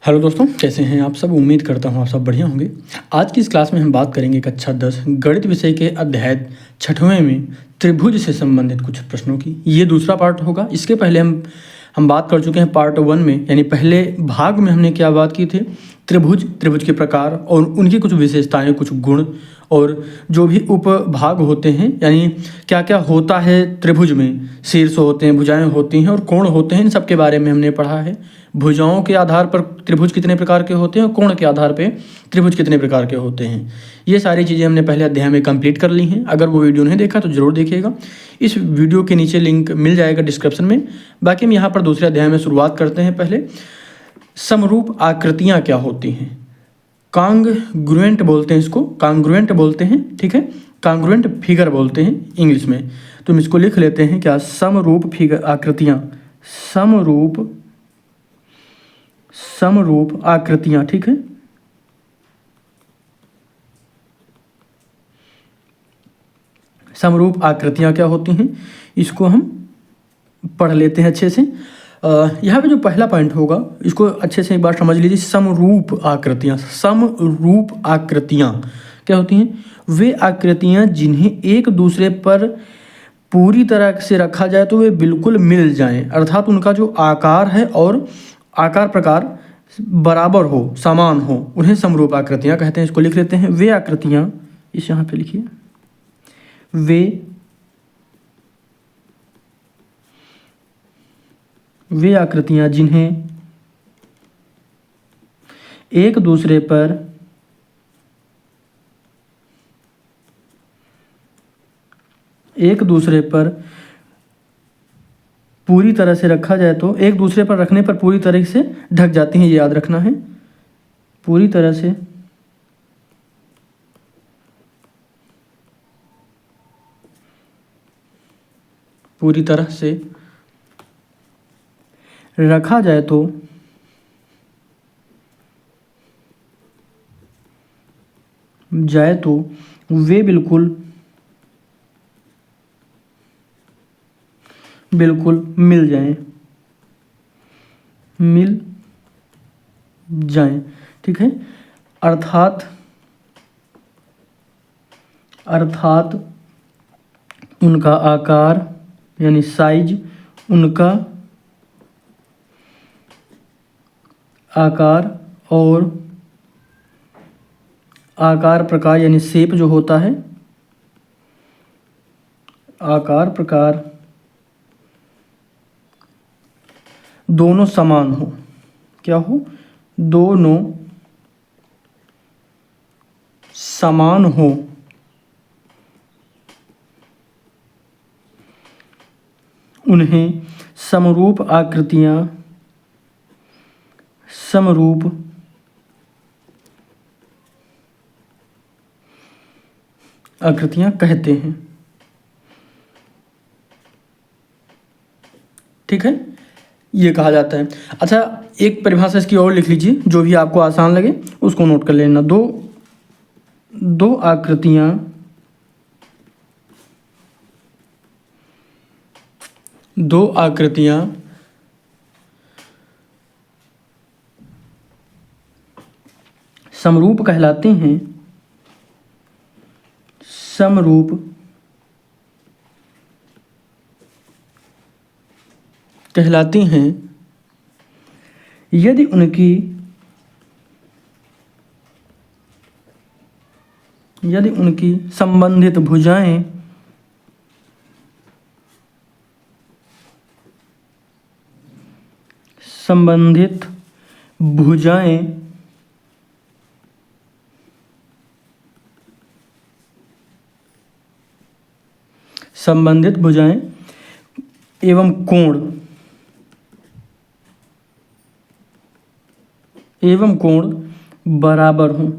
Hello दोस्तों, कैसे हैं आप सब। उम्मीद करता हूँ आप सब बढ़िया होंगे। आज की इस क्लास में हम बात करेंगे कक्षा 10 गणित विषय के अध्याय 6वें में त्रिभुज से संबंधित कुछ प्रश्नों की। ये दूसरा पार्ट होगा। इसके पहले हम बात कर चुके हैं पार्ट 1 में, यानी पहले भाग में हमने क्या बात की थी, त्रिभुज के प्रकार और उनकी कुछ विशेषताएं, कुछ गुण और जो भी उपभाग होते हैं, यानी क्या क्या होता है त्रिभुज में। शीर्ष होते हैं, भुजाएं होती हैं और कोण होते हैं। इन सब के बारे में हमने पढ़ा है। भुजाओं के आधार पर त्रिभुज कितने प्रकार के होते हैं और कोण के आधार पर त्रिभुज कितने प्रकार के होते हैं, ये सारी चीज़ें हमने पहले अध्याय में कंप्लीट कर ली हैं। अगर वो वीडियो नहीं देखा तो ज़रूर देखिएगा। इस वीडियो के नीचे लिंक मिल जाएगा डिस्क्रिप्शन में। बाकी हम यहाँ पर दूसरे अध्याय में शुरुआत करते हैं। पहले समरूप आकृतियाँ क्या होती हैं। कांग्रुएंट बोलते हैं इसको, कांग्रुएंट बोलते हैं, ठीक है। कांग्रुएंट फिगर बोलते हैं इंग्लिश में। तो हम इसको लिख लेते हैं क्या, समरूप फिगर आकृतियाँ, समरूप आकृतियाँ, ठीक है। समरूप आकृतियाँ क्या होती हैं, इसको हम पढ़ लेते हैं अच्छे से। यहाँ पे जो पहला पॉइंट होगा इसको अच्छे से एक बार समझ लीजिए। समरूप आकृतियाँ, समरूप आकृतियाँ क्या होती हैं, वे आकृतियाँ जिन्हें एक दूसरे पर पूरी तरह से रखा जाए तो वे बिल्कुल मिल जाएं, अर्थात उनका जो आकार है और आकार प्रकार बराबर हो, समान हो, उन्हें समरूप आकृतियाँ कहते हैं। इसको लिख लेते हैं। वे आकृतियाँ, इस यहाँ पे लिखिए, वे आकृतियाँ जिन्हें एक दूसरे पर पूरी तरह से रखा जाए तो, एक दूसरे पर रखने पर पूरी तरह से ढक जाती हैं, ये याद रखना है। पूरी तरह से रखा जाए तो वे बिल्कुल मिल जाएं, ठीक है। अर्थात उनका आकार यानी साइज, उनका आकार और आकार प्रकार यानी शेप जो होता है, आकार प्रकार दोनों समान हो। क्या हो, दोनों समान हो। उन्हें समरूप आकृतियाँ कहते हैं, ठीक है। ये कहा जाता है। अच्छा, एक परिभाषा इसकी और लिख लीजिए, जो भी आपको आसान लगे उसको नोट कर लेना। दो आकृतियाँ समरूप कहलाती हैं, समरूप कहलाती हैं यदि उनकी संबंधित भुजाएं संबंधित भुजाएं एवं कोण बराबर हों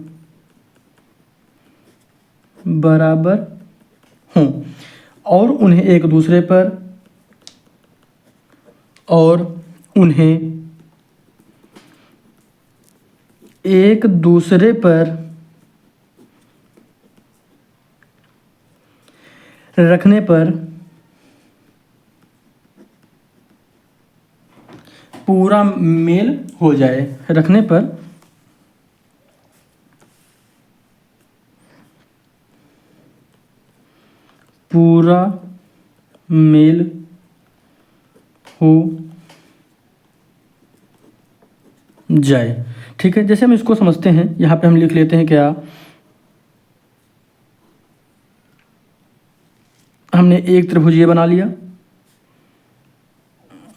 और उन्हें एक दूसरे पर रखने पर पूरा मेल हो जाए, रखने पर पूरा मेल हो जाए। ठीक है, जैसे हम इसको समझते हैं, यहाँ पे हम लिख लेते हैं क्या, हमने एक त्रिभुज ये बना लिया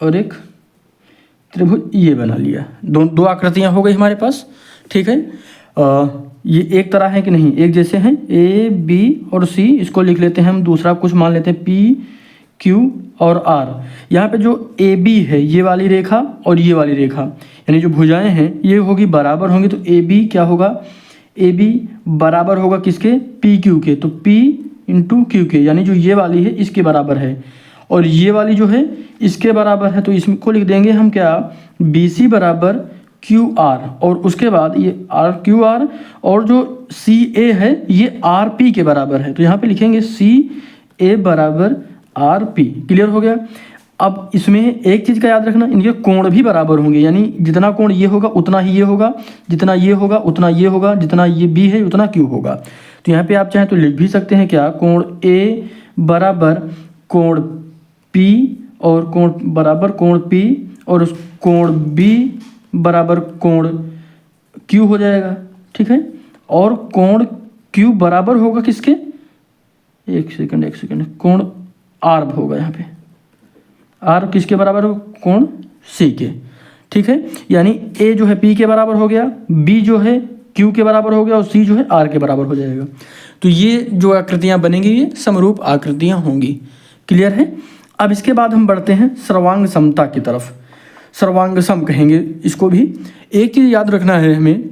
और एक त्रिभुज ये बना लिया, दो आकृतियाँ हो गई हमारे पास। ठीक है, ये एक तरह है कि नहीं, एक जैसे हैं, ए बी और सी, इसको लिख लेते हैं हम, दूसरा कुछ मान लेते हैं पी क्यू और आर। यहाँ पे जो ए बी है, ये वाली रेखा और ये वाली रेखा, यानी जो भुजाएं हैं ये होगी बराबर होंगी, तो ए बी क्या होगा, ए बी बराबर होगा किसके, पी क्यू के, तो पी इंटू क्यू के, यानी जो ये वाली है इसके बराबर है और ये वाली जो है इसके बराबर है, तो इसको लिख देंगे हम क्या, बी सी बराबर क्यू आर, और उसके बाद ये आर क्यू आर, और जो सी ए है ये आर पी के बराबर है, तो यहाँ पे लिखेंगे सी ए बराबर आर पी। क्लियर हो गया। अब इसमें एक चीज़ का याद रखना, इनके कोण भी बराबर होंगे, यानी जितना कोण ये होगा उतना ही ये होगा, जितना ये होगा उतना ये होगा, जितना ये बी है उतना क्यू होगा। तो यहाँ पे आप चाहें तो लिख भी सकते हैं क्या, कोण ए बराबर कोण पी और कोण बराबर कोण पी, और उस कोण बी बराबर कोण क्यू हो जाएगा। ठीक है, और कोण क्यू बराबर होगा किसके, एक सेकंड, कोण आर होगा, यहाँ पे आर किसके बराबर हो, कोण सी के। ठीक है, यानी ए जो है पी के बराबर हो गया, बी जो है क्यू के बराबर हो गया और सी जो है आर के बराबर हो जाएगा। तो ये जो आकृतियाँ बनेंगी ये समरूप आकृतियाँ होंगी। क्लियर है। अब इसके बाद हम बढ़ते हैं सर्वांग समता की तरफ। सर्वांग सम कहेंगे इसको भी। एक चीज़ याद रखना है हमें,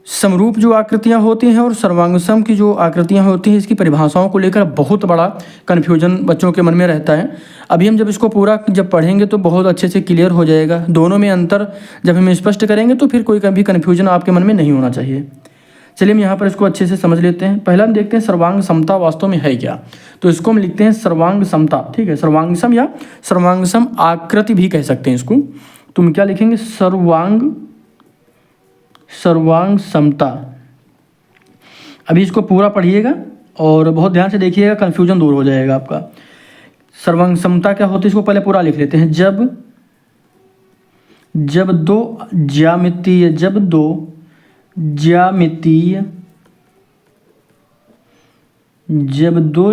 समरूप जो आकृतियाँ होती हैं और सर्वांगसम की जो आकृतियाँ होती हैं, इसकी परिभाषाओं को लेकर बहुत बड़ा कन्फ्यूजन बच्चों के मन में रहता है। अभी हम जब इसको पूरा जब पढ़ेंगे तो बहुत अच्छे से क्लियर हो जाएगा। दोनों में अंतर जब हम स्पष्ट करेंगे तो फिर कोई कभी कन्फ्यूजन आपके मन में नहीं होना चाहिए। चलिए हम यहाँ पर इसको अच्छे से समझ लेते हैं। पहला हम देखते हैं सर्वांग समता वास्तव में है क्या। तो इसको हम लिखते हैं सर्वांग समता। ठीक है, सर्वांगसम या सर्वांगसम आकृति भी कह सकते हैं इसको। तुम क्या लिखेंगे, सर्वांग समता। अभी इसको पूरा पढ़िएगा और बहुत ध्यान से देखिएगा, कन्फ्यूजन दूर हो जाएगा आपका। सर्वांग समता क्या होती है, इसको पहले पूरा लिख लेते हैं। जब दो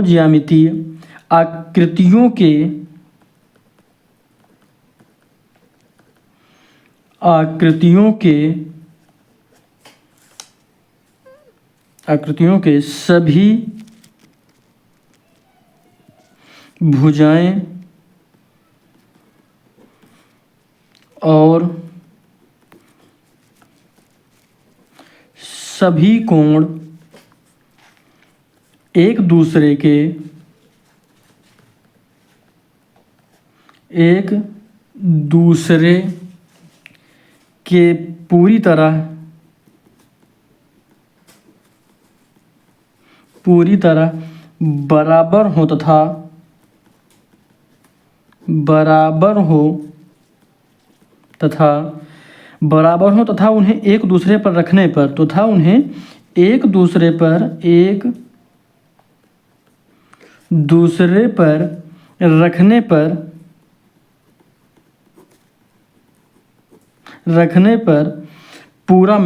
ज्यामितीय आकृतियों के सभी भुजाएं और सभी कोण एक दूसरे के पूरी तरह बराबर हो तथा उन्हें एक दूसरे पर रखने पर पूरा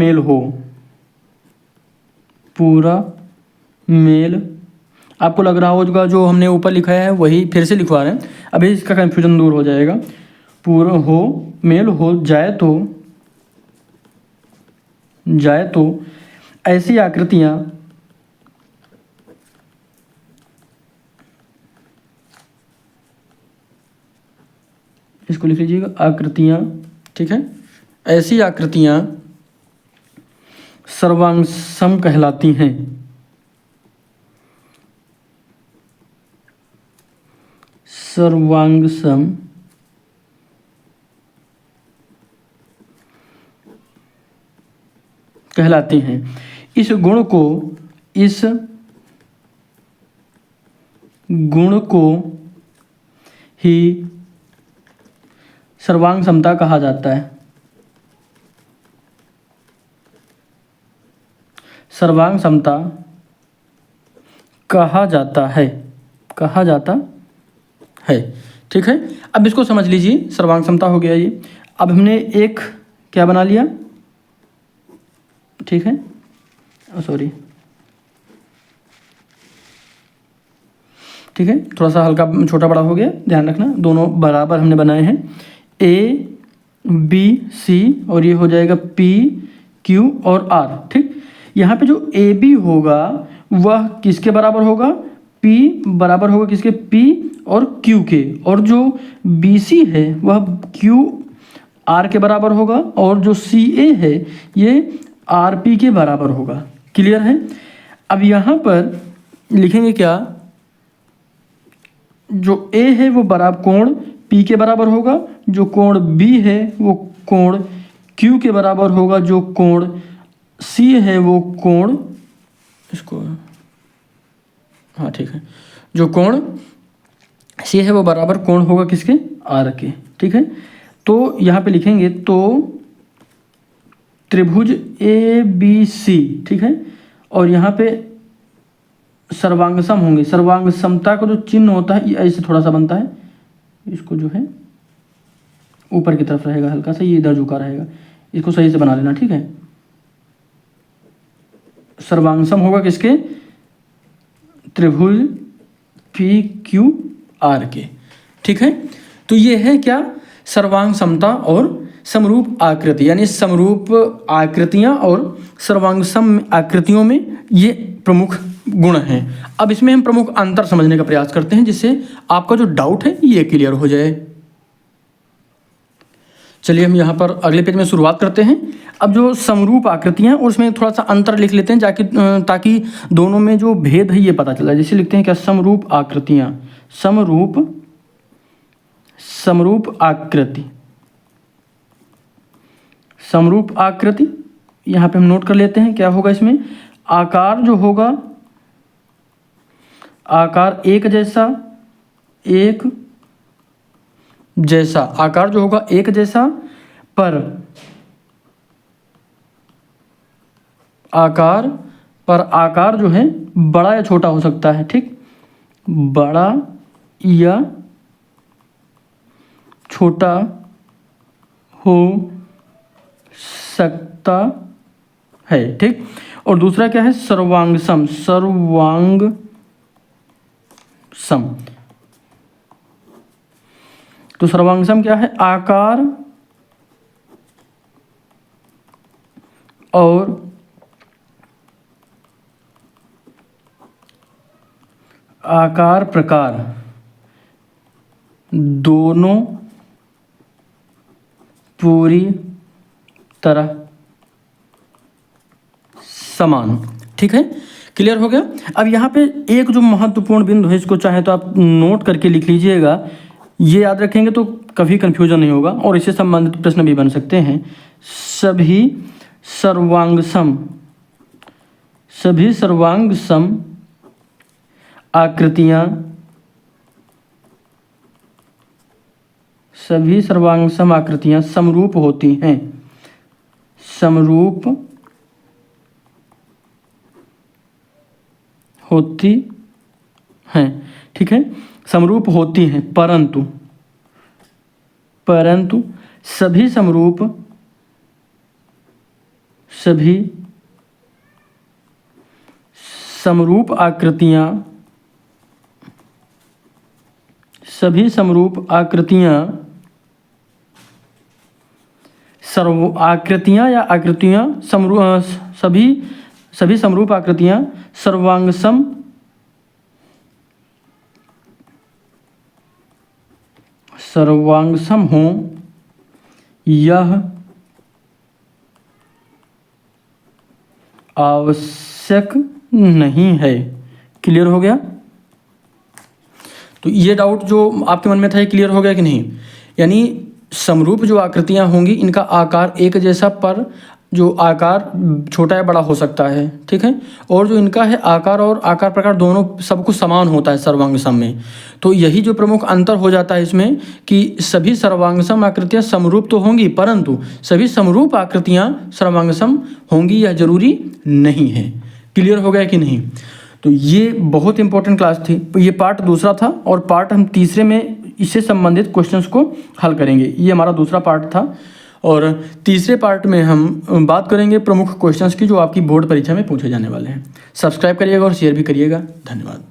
मेल। आपको लग रहा होगा जो हमने ऊपर लिखा है वही फिर से लिखवा रहे हैं, अभी इसका कन्फ्यूजन दूर हो जाएगा। पूरा मेल हो जाए तो ऐसी आकृतियाँ इसको लिख लीजिएगा, आकृतियाँ। ठीक है, ऐसी आकृतियाँ सर्वांगसम कहलाती हैं। सर्वांगसम कहलाती हैं। इस गुण को ही सर्वांग समता कहा जाता है। सर्वांग समता कहा जाता है, कहा जाता है। ठीक है, अब इसको समझ लीजिए, सर्वांग समता हो गया ये। अब हमने एक क्या बना लिया, ठीक है, सॉरी, ठीक है, थोड़ा सा हल्का छोटा बड़ा हो गया, ध्यान रखना, दोनों बराबर हमने बनाए हैं, ए बी सी, और ये हो जाएगा पी क्यू और आर। ठीक, यहाँ पे जो ए बी होगा वह किसके बराबर होगा, पी बराबर होगा किसके, पी और क्यू के, और जो बी सी है वह क्यू आर के बराबर होगा, और जो सी ए है ये आर पी के बराबर होगा। क्लियर है। अब यहाँ पर लिखेंगे क्या, जो ए है वो बराबर कोण पी के बराबर होगा, जो कोण बी है वो कोण क्यू के बराबर होगा, जो कोण सी है वो कोण, इसको हाँ ठीक है, जो कोण सी है वो बराबर कोण होगा किसके, आर के। ठीक है, तो यहाँ पे लिखेंगे तो त्रिभुज ए बी सी, ठीक है, और यहाँ पे सर्वांग सम होंगे। सर्वांग समता का जो चिन्ह होता है ये ऐसे थोड़ा सा बनता है, इसको जो है ऊपर की तरफ रहेगा हल्का सा, ये इधर झुका रहेगा, इसको सही से बना लेना। ठीक है, सर्वांग सम होगा किसके, त्रिभुज पी क्यू आर के। ठीक है, तो ये है क्या, सर्वांग समता और समरूप आकृति, यानी समरूप आकृतियां और सर्वांग सम आकृतियों में ये प्रमुख गुण हैं। अब इसमें हम प्रमुख अंतर समझने का प्रयास करते हैं, जिससे आपका जो डाउट है ये क्लियर हो जाए। चलिए हम यहाँ पर अगले पेज में शुरुआत करते हैं। अब जो समरूप आकृतियां हैं उसमें थोड़ा सा अंतर लिख लेते हैं, ताकि दोनों में जो भेद है ये पता चला। जैसे लिखते हैं क्या, समरूप आकृतियां, समरूप आकृति, समरूप आकृति, यहाँ पे हम नोट कर लेते हैं क्या होगा इसमें, आकार जो होगा, आकार एक जैसा, आकार जो होगा एक जैसा, पर आकार जो है बड़ा या छोटा हो सकता है। ठीक, बड़ा या छोटा हो सकता है। ठीक, और दूसरा क्या है, सर्वांग सम, तो सर्वांग सम क्या है, आकार और आकार प्रकार दोनों पूरी तरह समान। ठीक है, क्लियर हो गया। अब यहाँ पे एक जो महत्वपूर्ण बिंदु है, इसको चाहे तो आप नोट करके लिख लीजिएगा, ये याद रखेंगे तो कभी कंफ्यूजन नहीं होगा, और इससे संबंधित प्रश्न भी बन सकते हैं। सभी सर्वांग सम आकृतियाँ, सभी सर्वांग सम आकृतियाँ समरूप होती हैं, समरूप होती हैं। ठीक है, समरूप होती हैं, परंतु सभी समरूप आकृतियाँ, सभी समरूप आकृतियाँ, आकृतियाँ या आकृतियाँ सभी समरूप आकृतियाँ सर्वांग सम हों, यह आवश्यक नहीं है। क्लियर हो गया। तो ये डाउट जो आपके मन में था ये क्लियर हो गया कि नहीं। यानी समरूप जो आकृतियां होंगी इनका आकार एक जैसा, पर जो आकार छोटा या बड़ा हो सकता है, ठीक है। और जो इनका है आकार और आकार प्रकार दोनों सब कुछ समान होता है सर्वांग सम में। तो यही जो प्रमुख अंतर हो जाता है इसमें कि सभी सर्वांग सम आकृतियाँ समरूप तो होंगी, परंतु सभी समरूप आकृतियाँ सर्वांग सम होंगी यह जरूरी नहीं है। क्लियर हो गया कि नहीं? तो ये बहुत इंपॉर्टेंट क्लास थी। ये पार्ट दूसरा था और पार्ट हम तीसरे में इससे संबंधित क्वेश्चंस को हल करेंगे। ये हमारा दूसरा पार्ट था और तीसरे पार्ट में हम बात करेंगे प्रमुख क्वेश्चंस की जो आपकी बोर्ड परीक्षा में पूछे जाने वाले हैं। सब्सक्राइब करिएगा और शेयर भी करिएगा। धन्यवाद।